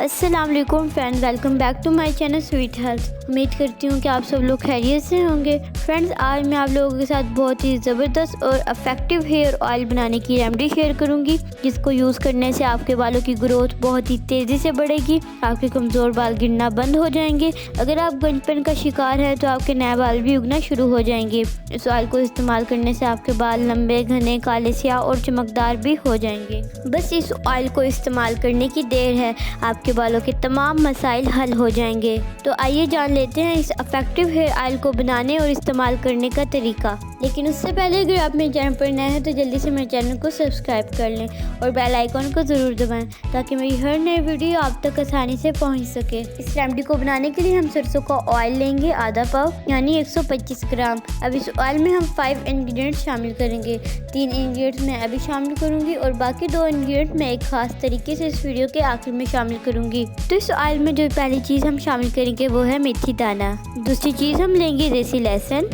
अस्सलाम वालेकुम friends, welcome back to my channel sweet health. उम्मीद करती हूँ कि आप सब लोग खैरियत से होंगे। फ्रेंड्स, आज मैं आप लोगों के साथ बहुत ही ज़बरदस्त और इफ़ेक्टिव हेयर ऑयल बनाने की रेमेडी शेयर करूँगी, जिसको यूज़ करने से आपके बालों की ग्रोथ बहुत ही तेज़ी से बढ़ेगी। आपके कमज़ोर बाल गिरना बंद हो जाएंगे। अगर आप गंजपन का शिकार है तो आपके नए बाल भी उगना शुरू हो जाएंगे। इस ऑयल को इस्तेमाल करने से आपके बाल लंबे, घने, काले, स्याह और चमकदार भी हो जाएंगे। बस इस ऑयल को इस्तेमाल करने की देर है, आपके बालों के तमाम मसाइल हल हो जाएंगे। तो आइए जान लेते हैं इस इफेक्टिव हेयर ऑयल को बनाने और इस्तेमाल करने का तरीका। लेकिन उससे पहले अगर आप मेरे चैनल पर नए हैं तो जल्दी से मेरे चैनल को सब्सक्राइब कर लें और बेल आइकॉन को ज़रूर दबाएं, ताकि मेरी हर नई वीडियो आप तक आसानी से पहुंच सके। इस रेमेडी को बनाने के लिए हम सरसों का ऑयल लेंगे आधा पाव, यानी 125 ग्राम। अब इस ऑयल में हम 5 इंग्रेडिएंट्स शामिल करेंगे। 3 इंग्रेडिएंट्स मैं अभी शामिल करूँगी और बाकी 2 इंग्रेडिएंट्स मैं एक खास तरीके से इस वीडियो के आखिर में शामिल करूँगी। तो इस ऑयल में जो पहली चीज़ हम शामिल करेंगे वो है मेथी दाना। दूसरी चीज़ हम लेंगे देसी लहसुन।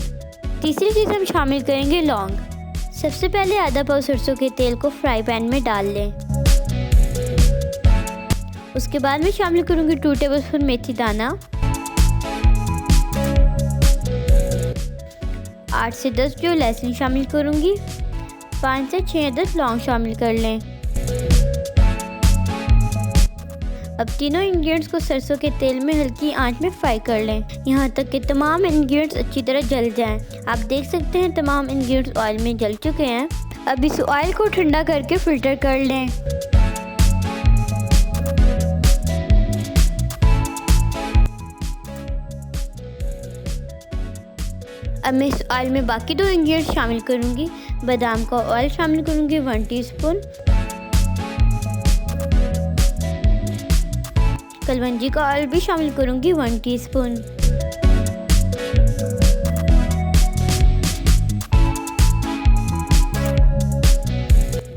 तीसरी चीज़ हम शामिल करेंगे लौंग। सबसे पहले आधा पाव सरसों के तेल को फ्राई पैन में डाल लें। उसके बाद मैं शामिल करूँगी 2 टेबलस्पून मेथी दाना, 8 से 10 जो लहसुन शामिल करूँगी, 5 से 6 अदद लौंग शामिल कर लें। अब तीनों इंग्रेडिएंट्स को सरसों के तेल में हल्की आंच में फ्राई कर लें, यहाँ तक कि तमाम इंग्रेडिएंट्स अच्छी तरह जल जाएं। आप देख सकते हैं तमाम इंग्रेडिएंट्स ऑयल में जल चुके हैं। अब इस ऑयल को ठंडा करके फिल्टर कर लें। अब मैं इस ऑयल में बाकी 2 इंग्रेडिएंट्स शामिल करूँगी। बादाम का ऑयल शामिल करूँगी 1 टीस्पून, कलवंजी का ऑयल भी शामिल करूँगी 1 टीस्पून।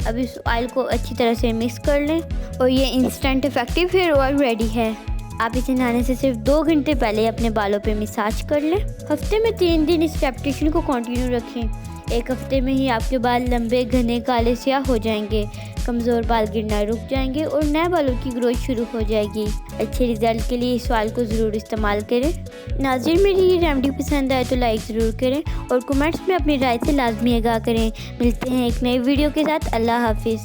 अब इस ऑयल को अच्छी तरह से मिक्स कर लें और ये instant effective hair oil ready है। आप इसे नहाने से सिर्फ 2 घंटे पहले अपने बालों पे मसाज कर लें। हफ्ते में 3 दिन इस रेपिटेशन को कंटिन्यू रखें। एक हफ्ते में ही आपके बाल लंबे, घने, काले, स्याह हो जाएंगे। कमज़ोर बाल गिरना रुक जाएंगे और नए बालों की ग्रोथ शुरू हो जाएगी। अच्छे रिजल्ट के लिए इस ऑयल को ज़रूर इस्तेमाल करें। नाज़रीन, मेरी ये रेमेडी पसंद आए तो लाइक ज़रूर करें और कमेंट्स में अपनी राय से लाजमी आगाह करें। मिलते हैं एक नई वीडियो के साथ। अल्लाह हाफिज़।